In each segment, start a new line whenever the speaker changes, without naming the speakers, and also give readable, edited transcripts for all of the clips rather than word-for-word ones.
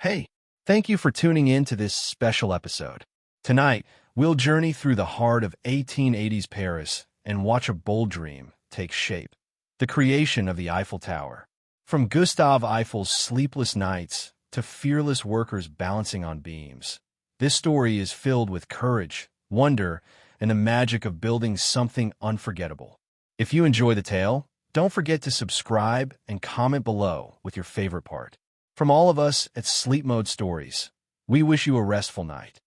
Hey, thank you for tuning in to this special episode. Tonight, we'll journey through the heart of 1880s Paris and watch a bold dream take shape. The creation of the Eiffel Tower. From Gustave Eiffel's sleepless nights to fearless workers balancing on beams, this story is filled with courage, wonder, and the magic of building something unforgettable. If you enjoy the tale, don't forget to subscribe and comment below with your favorite part. From all of us at Sleepmode Stories, we wish you a restful night.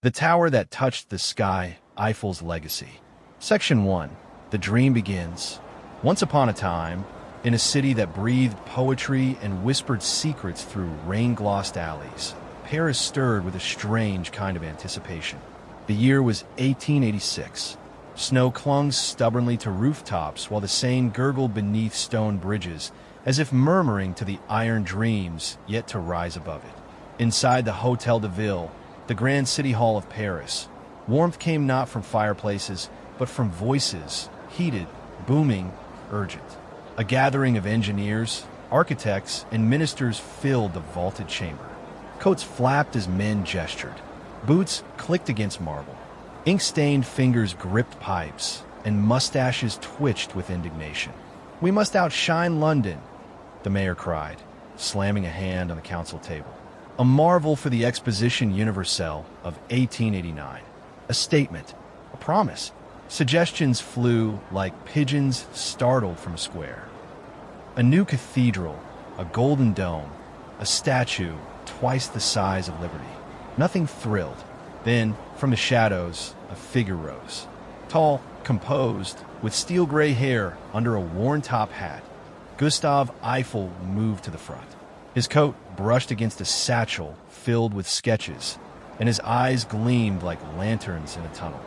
The Tower That Touched the Sky, Eiffel's Legacy. Section 1. The Dream Begins. Once upon a time, in a city that breathed poetry and whispered secrets through rain-glossed alleys, Paris stirred with a strange kind of anticipation. The year was 1886. Snow clung stubbornly to rooftops while the Seine gurgled beneath stone bridges, as if murmuring to the iron dreams yet to rise above it. Inside the Hôtel de Ville, the grand city hall of Paris, warmth came not from fireplaces, but from voices, heated, booming, urgent. A gathering of engineers, architects, and ministers filled the vaulted chamber. Coats flapped as men gestured. Boots clicked against marble. Ink-stained fingers gripped pipes, and mustaches twitched with indignation. "We must outshine London," the mayor cried, slamming a hand on the council table. A marvel for the Exposition Universelle of 1889. A statement, a promise. Suggestions flew like pigeons startled from a square. A new cathedral, a golden dome, a statue twice the size of Liberty. Nothing thrilled. Then, from the shadows, a figure rose. Tall, composed, with steel-gray hair under a worn-top hat, Gustave Eiffel moved to the front. His coat brushed against a satchel filled with sketches, and his eyes gleamed like lanterns in a tunnel.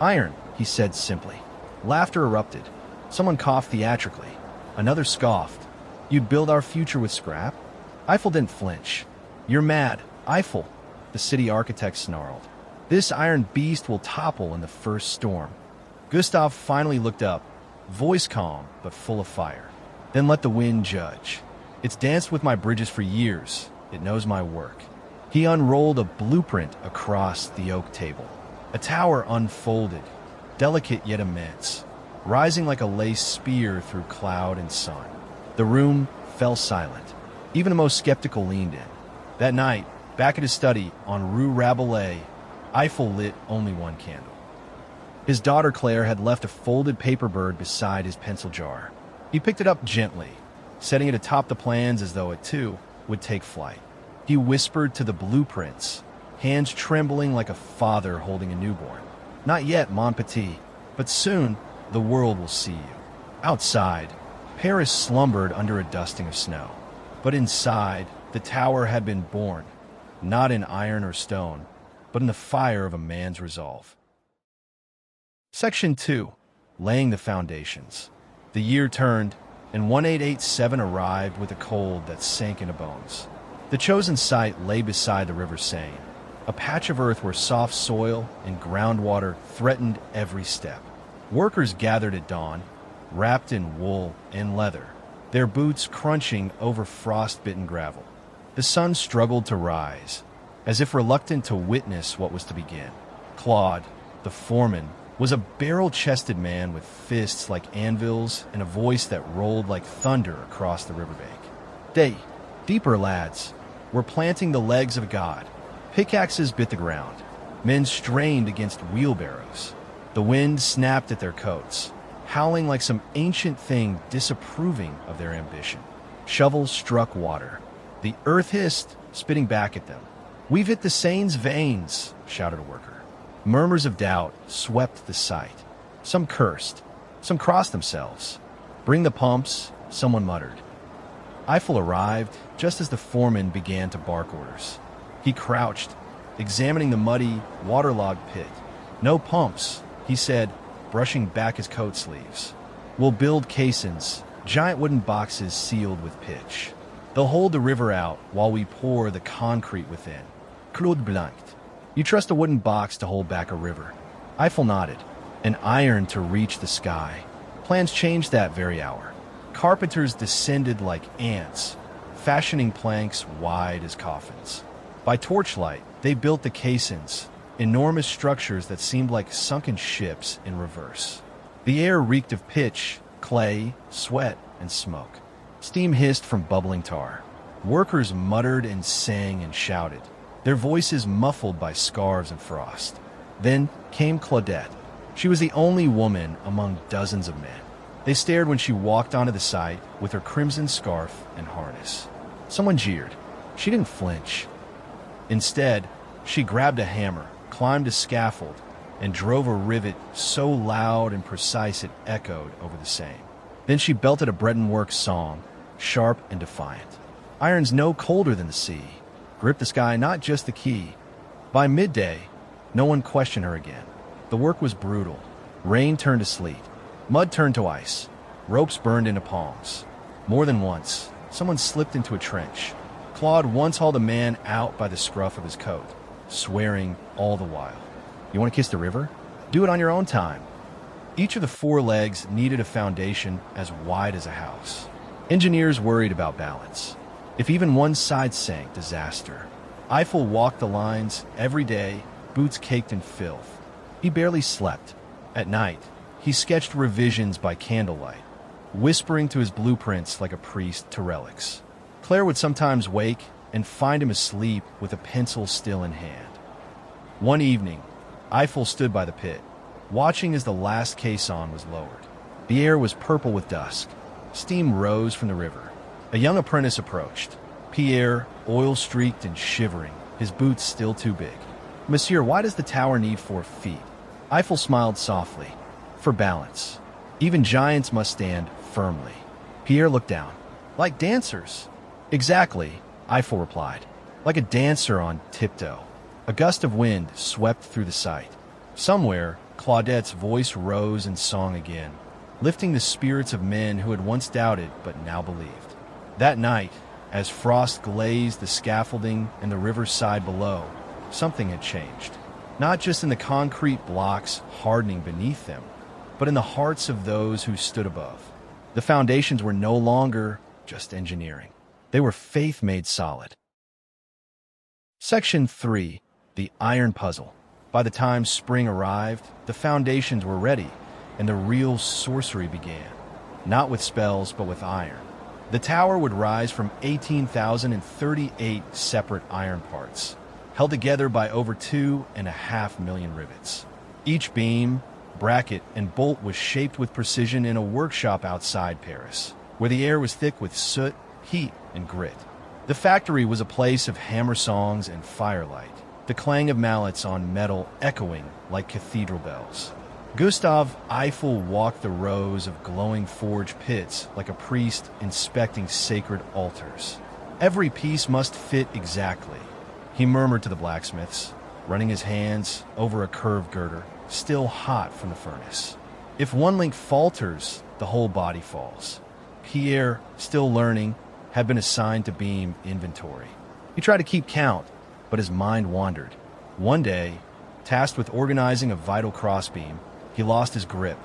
"Iron," he said simply. Laughter erupted. Someone coughed theatrically. Another scoffed. "You'd build our future with scrap?" Eiffel didn't flinch. "You're mad, Eiffel," the city architect snarled. "This iron beast will topple in the first storm." Gustave finally looked up, voice calm but full of fire. "Then let the wind judge. It's danced with my bridges for years. It knows my work." He unrolled a blueprint across the oak table. A tower unfolded, delicate yet immense, rising like a lace spear through cloud and sun. The room fell silent. Even the most skeptical leaned in. That night, back at his study on Rue Rabelais, Eiffel lit only one candle. His daughter Claire had left a folded paper bird beside his pencil jar. He picked it up gently, setting it atop the plans as though it, too, would take flight. He whispered to the blueprints, hands trembling like a father holding a newborn. "Not yet, mon petit, but soon the world will see you." Outside, Paris slumbered under a dusting of snow. But inside, the tower had been born, not in iron or stone, but in the fire of a man's resolve. Section 2. Laying the Foundations. The year turned, and 1887 arrived with a cold that sank into bones. The chosen site lay beside the River Seine, a patch of earth where soft soil and groundwater threatened every step. Workers gathered at dawn, wrapped in wool and leather, their boots crunching over frost-bitten gravel. The sun struggled to rise, as if reluctant to witness what was to begin. Claude, the foreman, was a barrel-chested man with fists like anvils and a voice that rolled like thunder across the riverbank. "They, deeper lads, were planting the legs of God." Pickaxes bit the ground. Men strained against wheelbarrows. The wind snapped at their coats, howling like some ancient thing disapproving of their ambition. Shovels struck water. The earth hissed, spitting back at them. "We've hit the Seine's veins," shouted a worker. Murmurs of doubt swept the site. Some cursed. Some crossed themselves. "Bring the pumps," someone muttered. Eiffel arrived just as the foreman began to bark orders. He crouched, examining the muddy, waterlogged pit. "No pumps," he said, brushing back his coat sleeves. "We'll build caissons, giant wooden boxes sealed with pitch. They'll hold the river out while we pour the concrete within." Claude blinked. "You trust a wooden box to hold back a river?" Eiffel nodded. "An iron to reach the sky." Plans changed that very hour. Carpenters descended like ants, fashioning planks wide as coffins. By torchlight, they built the caissons, enormous structures that seemed like sunken ships in reverse. The air reeked of pitch, clay, sweat, and smoke. Steam hissed from bubbling tar. Workers muttered and sang and shouted, their voices muffled by scarves and frost. Then came Claudette. She was the only woman among dozens of men. They stared when she walked onto the site with her crimson scarf and harness. Someone jeered. She didn't flinch. Instead, she grabbed a hammer, climbed a scaffold, and drove a rivet so loud and precise it echoed over the same. Then she belted a bread-and-work song, sharp and defiant. Iron's no colder than the sea. Grip the sky, not just the key. By midday, no one questioned her again. The work was brutal. Rain turned to sleet. Mud turned to ice. Ropes burned into palms. More than once, someone slipped into a trench. Claude once hauled a man out by the scruff of his coat, swearing all the while, "You want to kiss the river? Do it on your own time." Each of the four legs needed a foundation as wide as a house. Engineers worried about balance. If even one side sank, disaster. Eiffel walked the lines every day, boots caked in filth. He barely slept. At night, he sketched revisions by candlelight, whispering to his blueprints like a priest to relics. Claire would sometimes wake and find him asleep with a pencil still in hand. One evening, Eiffel stood by the pit, watching as the last caisson was lowered. The air was purple with dusk. Steam rose from the river. A young apprentice approached. Pierre, oil-streaked and shivering, his boots still too big. "Monsieur, why does the tower need 4 feet?" Eiffel smiled softly. "For balance. Even giants must stand firmly." Pierre looked down. "Like dancers." "Exactly," Eiffel replied. "Like a dancer on tiptoe." A gust of wind swept through the site. Somewhere, Claudette's voice rose in song again, lifting the spirits of men who had once doubted but now believed. That night, as frost glazed the scaffolding and the riverside below, something had changed. Not just in the concrete blocks hardening beneath them, but in the hearts of those who stood above. The foundations were no longer just engineering. They were faith made solid. Section 3. The Iron Puzzle. By the time spring arrived, the foundations were ready, and the real sorcery began. Not with spells, but with iron. The tower would rise from 18,038 separate iron parts, held together by over 2.5 million rivets. Each beam, bracket, and bolt was shaped with precision in a workshop outside Paris, where the air was thick with soot, heat, and grit. The factory was a place of hammer songs and firelight, the clang of mallets on metal echoing like cathedral bells. Gustave Eiffel walked the rows of glowing forge pits like a priest inspecting sacred altars. Every piece must fit exactly, he murmured to the blacksmiths, running his hands over a curved girder, still hot from the furnace. If one link falters, the whole body falls. Pierre, still learning, had been assigned to beam inventory. He tried to keep count, but his mind wandered. One day, tasked with organizing a vital crossbeam, he lost his grip.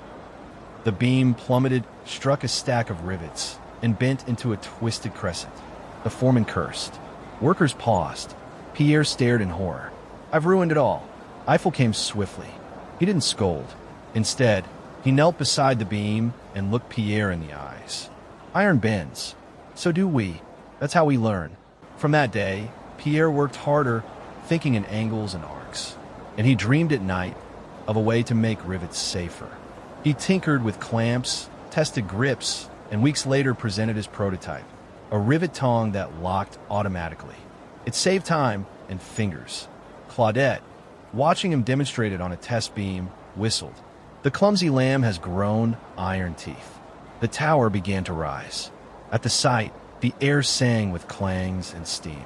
The beam plummeted, struck a stack of rivets, and bent into a twisted crescent. The foreman cursed. Workers paused. Pierre stared in horror. "I've ruined it all." Eiffel came swiftly. He didn't scold. Instead, he knelt beside the beam and looked Pierre in the eyes. "Iron bends. So do we. That's how we learn." From that day, Pierre worked harder, thinking in angles and arcs. And he dreamed at night of a way to make rivets safer. He tinkered with clamps, tested grips, and weeks later presented his prototype, a rivet tong that locked automatically. It saved time and fingers. Claudette, watching him demonstrate it on a test beam, whistled. The clumsy lamb has grown iron teeth. The tower began to rise. At the site, the air sang with clangs and steam.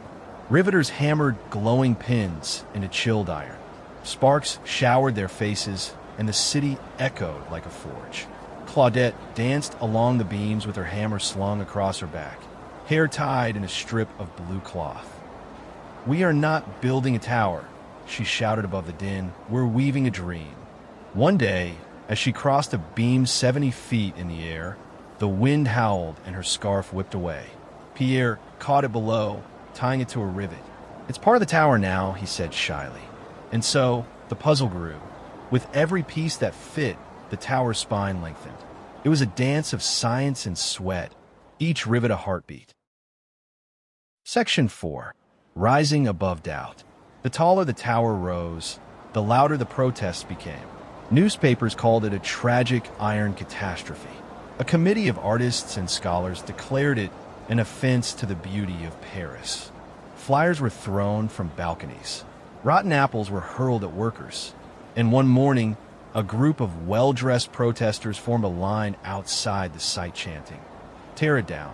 Riveters hammered glowing pins into chilled iron. Sparks showered their faces, and the city echoed like a forge. Claudette danced along the beams with her hammer slung across her back, hair tied in a strip of blue cloth. "We are not building a tower," she shouted above the din. "We're weaving a dream." One day, as she crossed a beam 70 feet in the air, the wind howled and her scarf whipped away. Pierre, caught it below, tying it to a rivet. "It's part of the tower now," he said shyly. And so, the puzzle grew. With every piece that fit, the tower's spine lengthened. It was a dance of science and sweat, each rivet a heartbeat. Section 4. Rising Above Doubt. The taller the tower rose, the louder the protests became. Newspapers called it a tragic iron catastrophe. A committee of artists and scholars declared it an offense to the beauty of Paris. Flyers were thrown from balconies. Rotten apples were hurled at workers. And one morning, a group of well-dressed protesters formed a line outside the site chanting, "Tear it down."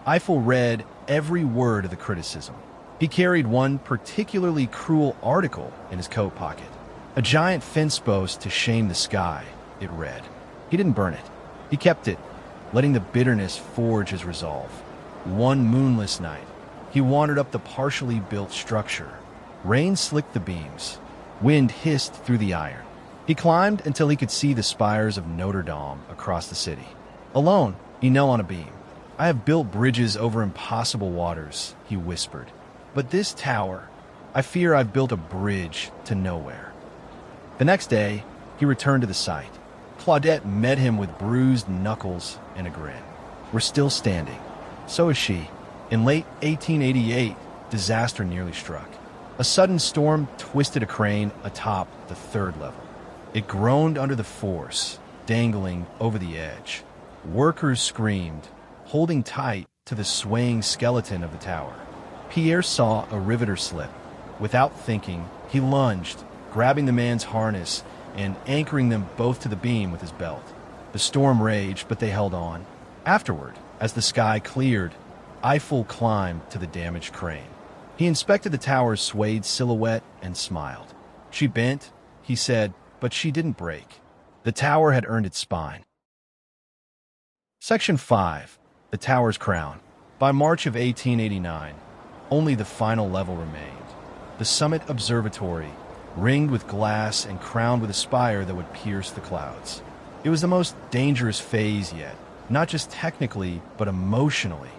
Eiffel read every word of the criticism. He carried one particularly cruel article in his coat pocket. "A giant fence post to shame the sky," it read. He didn't burn it. He kept it, letting the bitterness forge his resolve. One moonless night, he wandered up the partially built structure. Rain slicked the beams. Wind hissed through the iron. He climbed until he could see the spires of Notre Dame across the city. Alone, he knelt on a beam. "I have built bridges over impossible waters," he whispered. "But this tower, I fear I've built a bridge to nowhere." The next day, he returned to the site. Claudette met him with bruised knuckles and a grin. "We're still standing." So is she. In late 1888, disaster nearly struck. A sudden storm twisted a crane atop the third level. It groaned under the force, dangling over the edge. Workers screamed, holding tight to the swaying skeleton of the tower. Pierre saw a riveter slip. Without thinking, he lunged, grabbing the man's harness and anchoring them both to the beam with his belt. The storm raged, but they held on. Afterward, as the sky cleared, Eiffel climbed to the damaged crane. He inspected the tower's swayed silhouette and smiled. "She bent," he said, "but she didn't break." The tower had earned its spine. Section 5. The Tower's Crown. By March of 1889, only the final level remained. The summit observatory, ringed with glass and crowned with a spire that would pierce the clouds. It was the most dangerous phase yet, not just technically, but emotionally.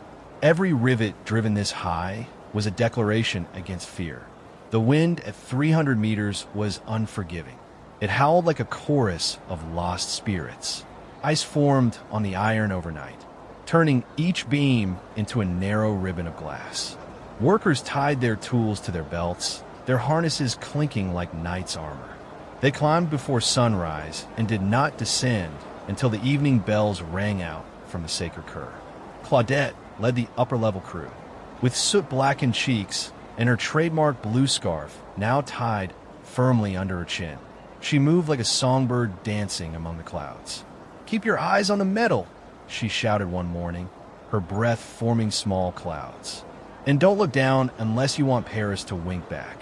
Every rivet driven this high was a declaration against fear. The wind at 300 meters was unforgiving. It howled like a chorus of lost spirits. Ice formed on the iron overnight, turning each beam into a narrow ribbon of glass. Workers tied their tools to their belts, their harnesses clinking like knight's armor. They climbed before sunrise and did not descend until the evening bells rang out from the sacred curve. Claudette led the upper-level crew. With soot-blackened cheeks and her trademark blue scarf now tied firmly under her chin, she moved like a songbird dancing among the clouds. "Keep your eyes on the metal," she shouted one morning, her breath forming small clouds. "And don't look down unless you want Paris to wink back."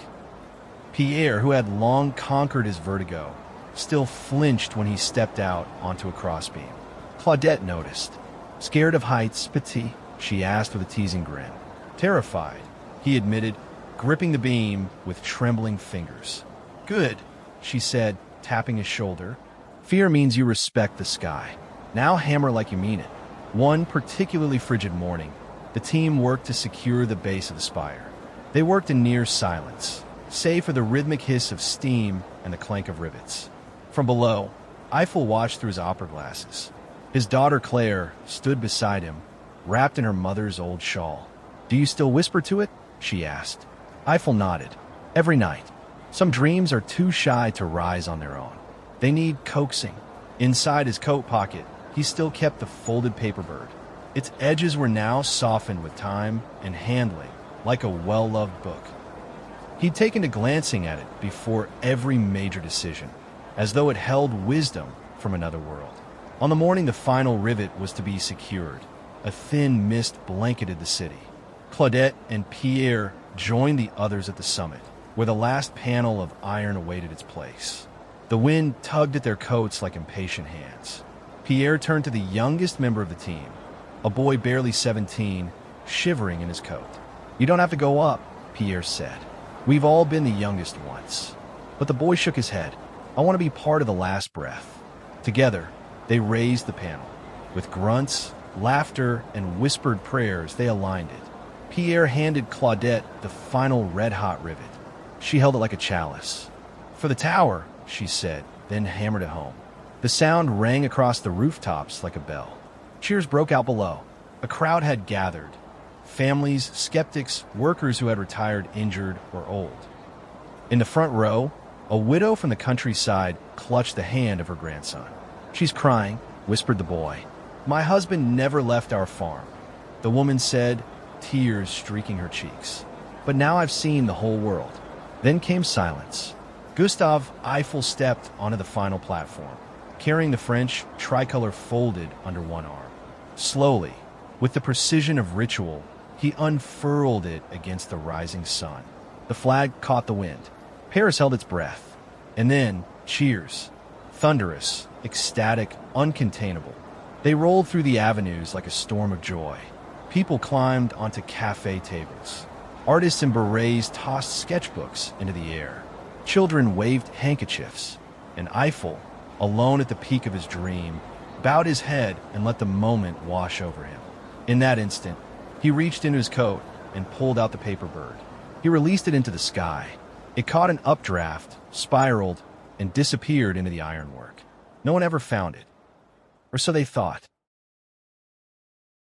Pierre, who had long conquered his vertigo, still flinched when he stepped out onto a crossbeam. Claudette noticed. "Scared of heights, petit?" she asked with a teasing grin. "Terrified," he admitted, gripping the beam with trembling fingers. "Good," she said, tapping his shoulder. "Fear means you respect the sky. Now hammer like you mean it." One particularly frigid morning, the team worked to secure the base of the spire. They worked in near silence, save for the rhythmic hiss of steam and the clank of rivets. From below, Eiffel watched through his opera glasses. His daughter Claire stood beside him, wrapped in her mother's old shawl. "Do you still whisper to it?" she asked. Eiffel nodded. "Every night. Some dreams are too shy to rise on their own. They need coaxing." Inside his coat pocket, he still kept the folded paper bird. Its edges were now softened with time and handling, like a well-loved book. He'd taken to glancing at it before every major decision, as though it held wisdom from another world. On the morning the final rivet was to be secured, a thin mist blanketed the city. Claudette and Pierre joined the others at the summit, where the last panel of iron awaited its place. The wind tugged at their coats like impatient hands. Pierre turned to the youngest member of the team, a boy barely 17, shivering in his coat. "You don't have to go up," Pierre said. "We've all been the youngest once." But the boy shook his head. "I want to be part of the last breath." Together, they raised the panel. With grunts, laughter, and whispered prayers, they aligned it. Pierre handed Claudette the final red-hot rivet. She held it like a chalice. "For the tower," she said, then hammered it home. The sound rang across the rooftops like a bell. Cheers broke out below. A crowd had gathered. Families, skeptics, workers who had retired injured or old. In the front row, a widow from the countryside clutched the hand of her grandson. "She's crying," whispered the boy. "My husband never left our farm," the woman said, tears streaking her cheeks. "But now I've seen the whole world." Then came silence. Gustave Eiffel stepped onto the final platform, carrying the French tricolor folded under one arm. Slowly, with the precision of ritual, he unfurled it against the rising sun. The flag caught the wind. Paris held its breath. And then, cheers. Thunderous, ecstatic, uncontainable. They rolled through the avenues like a storm of joy. People climbed onto cafe tables. Artists in berets tossed sketchbooks into the air. Children waved handkerchiefs. And Eiffel, alone at the peak of his dream, bowed his head and let the moment wash over him. In that instant, he reached into his coat and pulled out the paper bird. He released it into the sky. It caught an updraft, spiraled, and disappeared into the ironwork. No one ever found it. Or so they thought.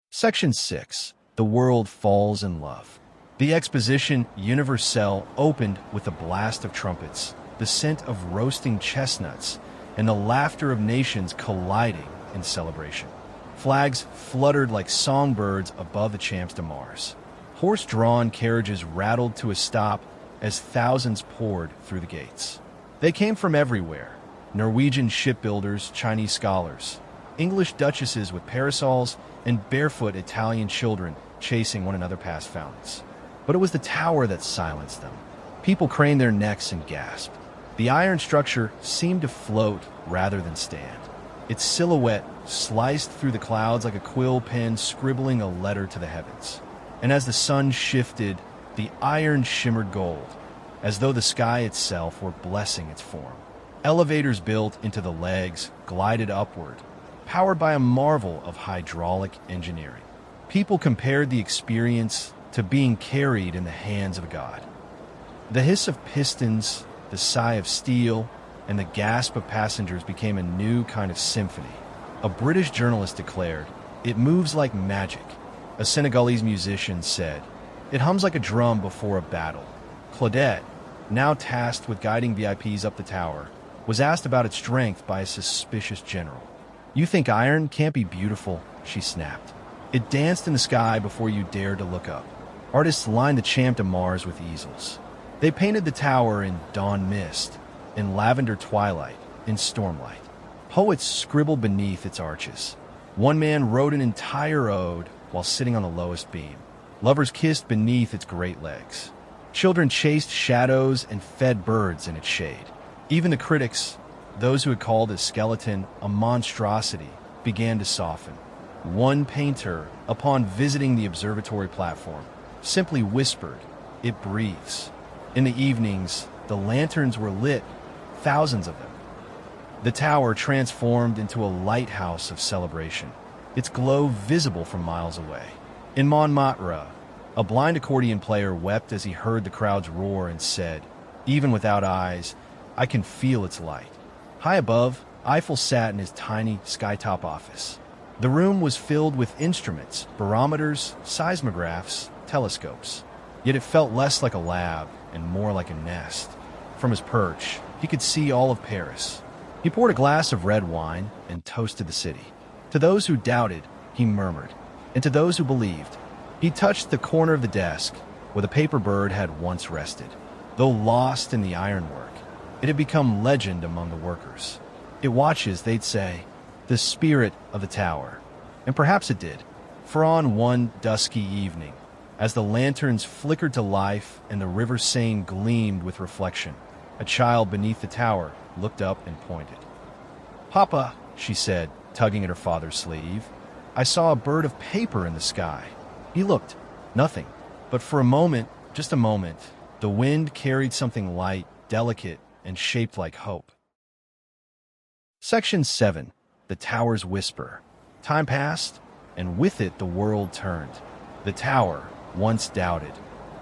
Section 6. The World Falls in Love. The exposition Universelle opened with a blast of trumpets, the scent of roasting chestnuts, and the laughter of nations colliding in celebration. Flags fluttered like songbirds above the Champs de Mars. Horse-drawn carriages rattled to a stop as thousands poured through the gates. They came from everywhere: Norwegian shipbuilders, Chinese scholars, English duchesses with parasols, and barefoot Italian children chasing one another past fountains. But it was the tower that silenced them. People craned their necks and gasped. The iron structure seemed to float rather than stand. Its silhouette sliced through the clouds like a quill pen scribbling a letter to the heavens. And as the sun shifted, the iron shimmered gold, as though the sky itself were blessing its form. Elevators built into the legs glided upward, powered by a marvel of hydraulic engineering. People compared the experience to being carried in the hands of a god. The hiss of pistons, the sigh of steel, and the gasp of passengers became a new kind of symphony. A British journalist declared, "It moves like magic." A Senegalese musician said, "It hums like a drum before a battle." Claudette, now tasked with guiding VIPs up the tower, was asked about its strength by a suspicious general. "You think iron can't be beautiful?" she snapped. "It danced in the sky before you dared to look up." Artists lined the Champ de Mars with easels. They painted the tower in dawn mist, in lavender twilight, in stormlight. Poets scribbled beneath its arches. One man wrote an entire ode while sitting on the lowest beam. Lovers kissed beneath its great legs. Children chased shadows and fed birds in its shade. Even the critics, those who had called the skeleton a monstrosity, began to soften. One painter, upon visiting the observatory platform, simply whispered, "It breathes." In the evenings, the lanterns were lit, thousands of them. The tower transformed into a lighthouse of celebration, its glow visible from miles away. In Montmartre, a blind accordion player wept as he heard the crowd's roar and said, "Even without eyes, I can feel its light." High above, Eiffel sat in his tiny skytop office. The room was filled with instruments, barometers, seismographs, telescopes. Yet it felt less like a lab and more like a nest. From his perch, he could see all of Paris. He poured a glass of red wine and toasted the city. To those who doubted, he murmured. And to those who believed, he touched the corner of the desk where the paper bird had once rested. Though lost in the ironwork, it had become legend among the workers. It watches, they'd say, the spirit of the tower. And perhaps it did. For on one dusky evening, as the lanterns flickered to life and the River Seine gleamed with reflection, a child beneath the tower looked up and pointed. "Papa," she said, tugging at her father's sleeve, "I saw a bird of paper in the sky." He looked. Nothing. But for a moment, just a moment, the wind carried something light, delicate, and shaped like hope. Section 7. The Tower's Whisper. Time passed, and with it the world turned. The tower, once doubted,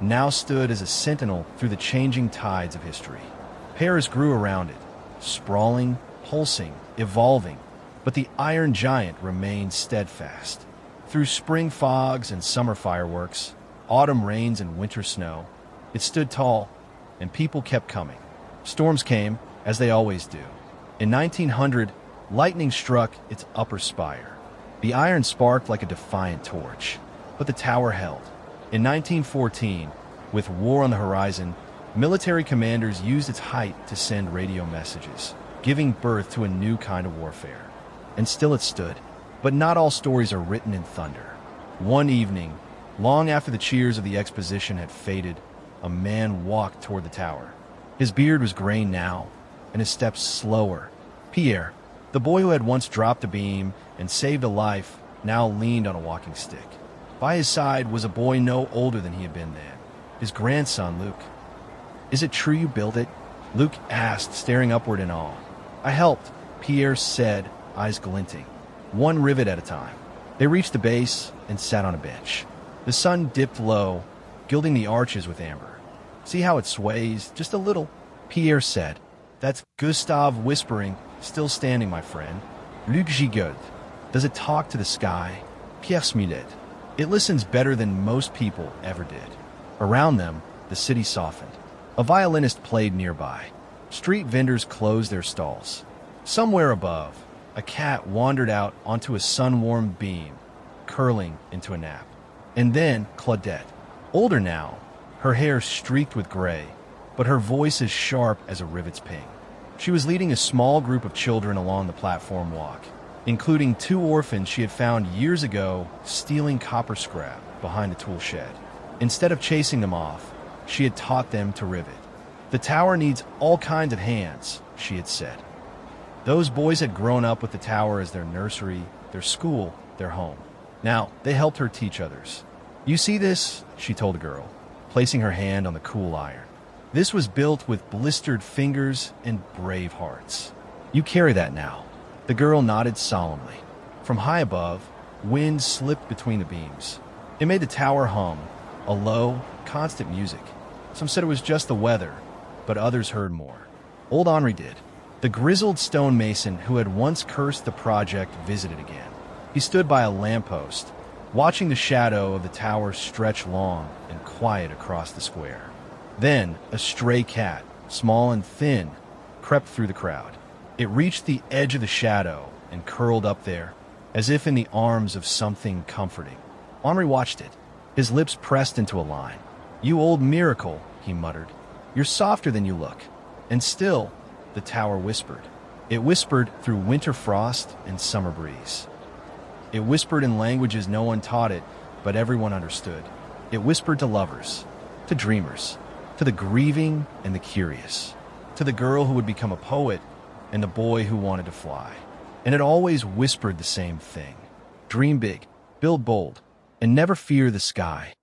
now stood as a sentinel through the changing tides of history. Paris grew around it, sprawling, pulsing, evolving, but the Iron Giant remained steadfast. Through spring fogs and summer fireworks, autumn rains and winter snow, it stood tall, and people kept coming. Storms came, as they always do. In 1900, lightning struck its upper spire. The iron sparked like a defiant torch, but the tower held. In 1914, with war on the horizon, military commanders used its height to send radio messages, giving birth to a new kind of warfare. And still it stood. But not all stories are written in thunder. One evening, long after the cheers of the exposition had faded, a man walked toward the tower. His beard was gray now, and his steps slower. Pierre, the boy who had once dropped a beam and saved a life, now leaned on a walking stick. By his side was a boy no older than he had been then, his grandson, Luc. "Is it true you built it?" Luc asked, staring upward in awe. "I helped," Pierre said, eyes glinting. One rivet at a time. They reached the base and sat on a bench. The sun dipped low, gilding the arches with amber. "See how it sways, just a little," Pierre said. "That's Gustave whispering, still standing, my friend." Luc giggled. "Does it talk to the sky?" Pierre smiled. "It listens better than most people ever did." Around them, the city softened. A violinist played nearby. Street vendors closed their stalls. Somewhere above, a cat wandered out onto a sun-warmed beam, curling into a nap. And then Claudette, older now, her hair streaked with gray, but her voice as sharp as a rivet's ping. She was leading a small group of children along the platform walk, including 2 orphans she had found years ago stealing copper scrap behind a tool shed. Instead of chasing them off, she had taught them to rivet. "The tower needs all kinds of hands," she had said. Those boys had grown up with the tower as their nursery, their school, their home. Now, they helped her teach others. "You see this?" she told a girl, placing her hand on the cool iron. "This was built with blistered fingers and brave hearts. You carry that now." The girl nodded solemnly. From high above, wind slipped between the beams. It made the tower hum, a low, constant music. Some said it was just the weather, but others heard more. Old Henri did. The grizzled stonemason who had once cursed the project visited again. He stood by a lamppost, watching the shadow of the tower stretch long and quiet across the square. Then a stray cat, small and thin, crept through the crowd. It reached the edge of the shadow and curled up there, as if in the arms of something comforting. Henri watched it, his lips pressed into a line. "You old miracle," he muttered. "You're softer than you look." And still, the tower whispered. It whispered through winter frost and summer breeze. It whispered in languages no one taught it, but everyone understood. It whispered to lovers, to dreamers, to the grieving and the curious, to the girl who would become a poet and the boy who wanted to fly. And it always whispered the same thing. Dream big, build bold, and never fear the sky.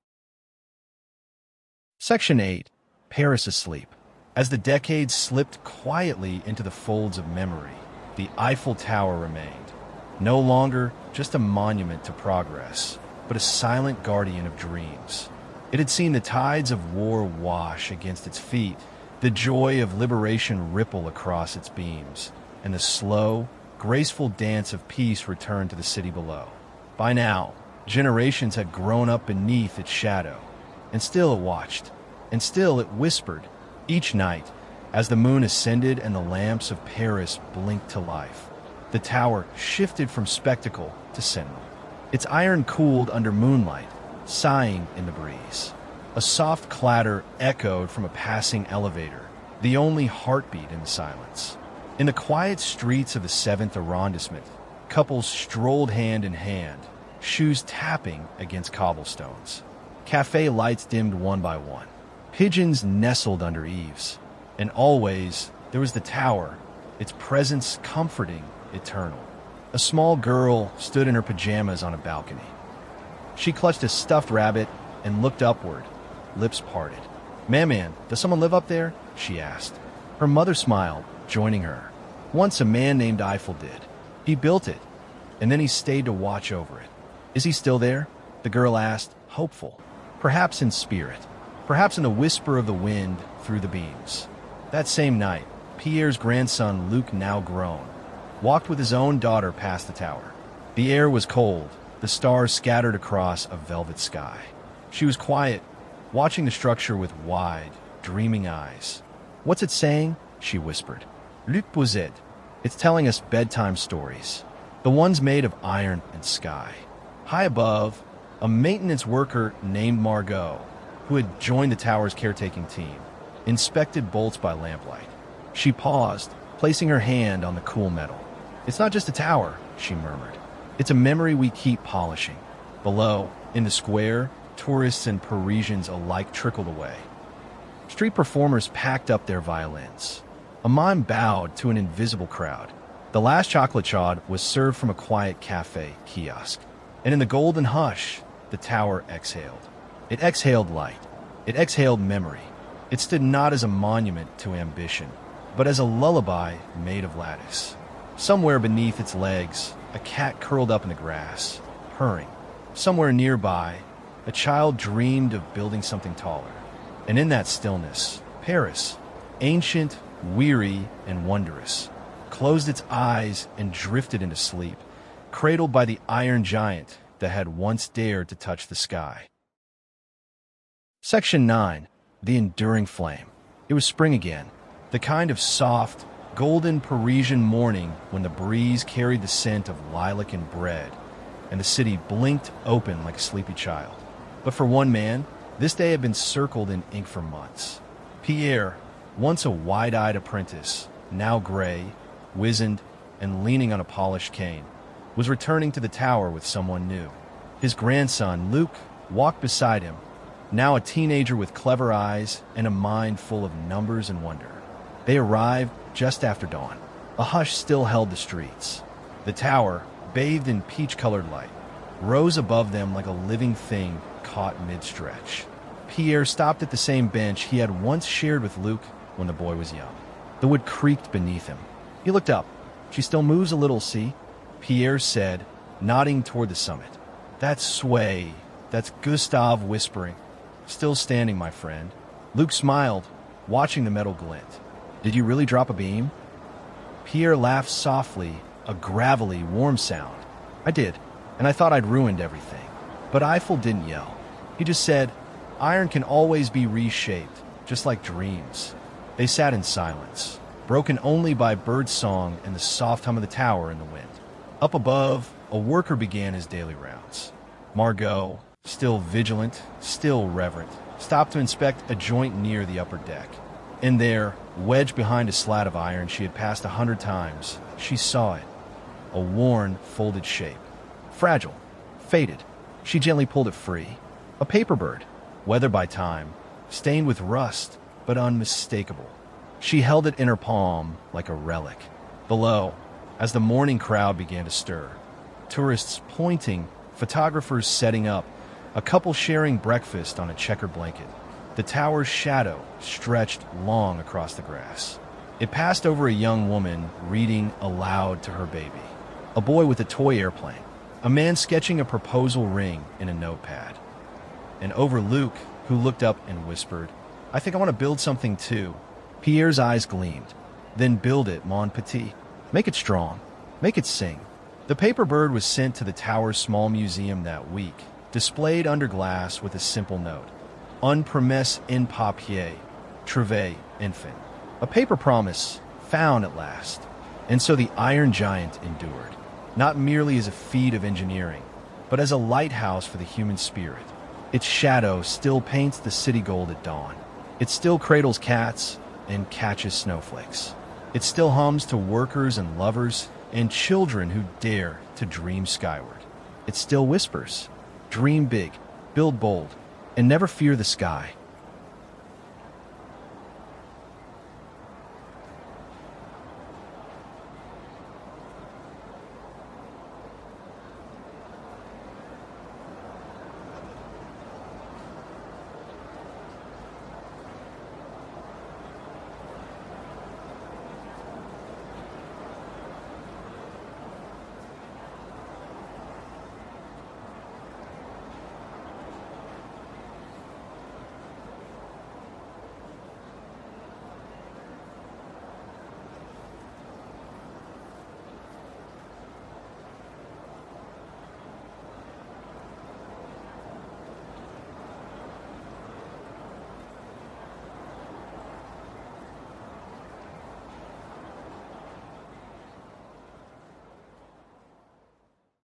Section 8. Paris Asleep. As the decades slipped quietly into the folds of memory, the Eiffel Tower remained, no longer just a monument to progress, but a silent guardian of dreams. It had seen the tides of war wash against its feet, the joy of liberation ripple across its beams, and the slow, graceful dance of peace return to the city below. By now, generations had grown up beneath its shadow, and still it watched, and still it whispered, each night, as the moon ascended and the lamps of Paris blinked to life. The tower shifted from spectacle to sentinel. Its iron cooled under moonlight, sighing in the breeze. A soft clatter echoed from a passing elevator, the only heartbeat in the silence. In the quiet streets of the 7th arrondissement, couples strolled hand in hand, shoes tapping against cobblestones. Cafe lights dimmed one by one. Pigeons nestled under eaves. And always, there was the tower, its presence comforting, eternal. A small girl stood in her pajamas on a balcony. She clutched a stuffed rabbit and looked upward, lips parted. "Man, does someone live up there?" she asked. Her mother smiled, joining her. "Once a man named Eiffel did. He built it, and then he stayed to watch over it." "Is he still there?" the girl asked, hopeful. perhaps in spirit, perhaps in the whisper of the wind through the beams. That same night, Pierre's grandson, Luc, now grown, walked with his own daughter past the tower. The air was cold, the stars scattered across a velvet sky. She was quiet, watching the structure with wide, dreaming eyes. "What's it saying?" she whispered. "Luc Bouzet. It's telling us bedtime stories, the ones made of iron and sky." High above, a maintenance worker named Margot, who had joined the tower's caretaking team, inspected bolts by lamplight. She paused, placing her hand on the cool metal. "It's not just a tower," she murmured. "It's a memory we keep polishing." Below, in the square, tourists and Parisians alike trickled away. Street performers packed up their violins. A mime bowed to an invisible crowd. The last chocolate chaud was served from a quiet cafe kiosk. And in the golden hush, the tower exhaled. It exhaled light. It exhaled memory. It stood not as a monument to ambition, but as a lullaby made of lattice. Somewhere beneath its legs, a cat curled up in the grass, purring. Somewhere nearby, a child dreamed of building something taller. And in that stillness, Paris, ancient, weary, and wondrous, closed its eyes and drifted into sleep, cradled by the iron giant that had once dared to touch the sky. Section 9. The Enduring Flame. It was spring again, the kind of soft, golden Parisian morning when the breeze carried the scent of lilac and bread, and the city blinked open like a sleepy child. But for one man, this day had been circled in ink for months. Pierre, once a wide-eyed apprentice, now gray, wizened, and leaning on a polished cane, was returning to the tower with someone new. His grandson, Luc, walked beside him, now a teenager with clever eyes and a mind full of numbers and wonder. They arrived just after dawn. A hush still held the streets. The tower, bathed in peach-colored light, rose above them like a living thing caught mid-stretch. Pierre stopped at the same bench he had once shared with Luc when the boy was young. The wood creaked beneath him. He looked up. "She still moves a little, see?" Pierre said, nodding toward the summit. "That sway, that's Gustave whispering. Still standing, my friend." Luc smiled, watching the metal glint. "Did you really drop a beam?" Pierre laughed softly, a gravelly, warm sound. "I did, and I thought I'd ruined everything." But Eiffel didn't yell. He just said, "Iron can always be reshaped, just like dreams." They sat in silence, broken only by bird song and the soft hum of the tower in the wind. Up above, a worker began his daily rounds. Margot, still vigilant, still reverent, stopped to inspect a joint near the upper deck. And there, wedged behind a slat of iron she had passed 100 times, she saw it. A worn, folded shape. Fragile, faded. She gently pulled it free. A paper bird, weathered by time, stained with rust, but unmistakable. She held it in her palm like a relic. Below, as the morning crowd began to stir, tourists pointing, photographers setting up, a couple sharing breakfast on a checkered blanket, the tower's shadow stretched long across the grass. It passed over a young woman reading aloud to her baby, a boy with a toy airplane, a man sketching a proposal ring in a notepad. And over Luc, who looked up and whispered, "I think I want to build something too." Pierre's eyes gleamed. "Then build it, mon petit. Make it strong. Make it sing." The paper bird was sent to the tower's small museum that week, displayed under glass with a simple note. "Un promesse in papier, trouvé infant." A paper promise, found at last. And so the iron giant endured, not merely as a feat of engineering, but as a lighthouse for the human spirit. Its shadow still paints the city gold at dawn. It still cradles cats and catches snowflakes. It still hums to workers and lovers and children who dare to dream skyward. It still whispers, "Dream big, build bold, and never fear the sky."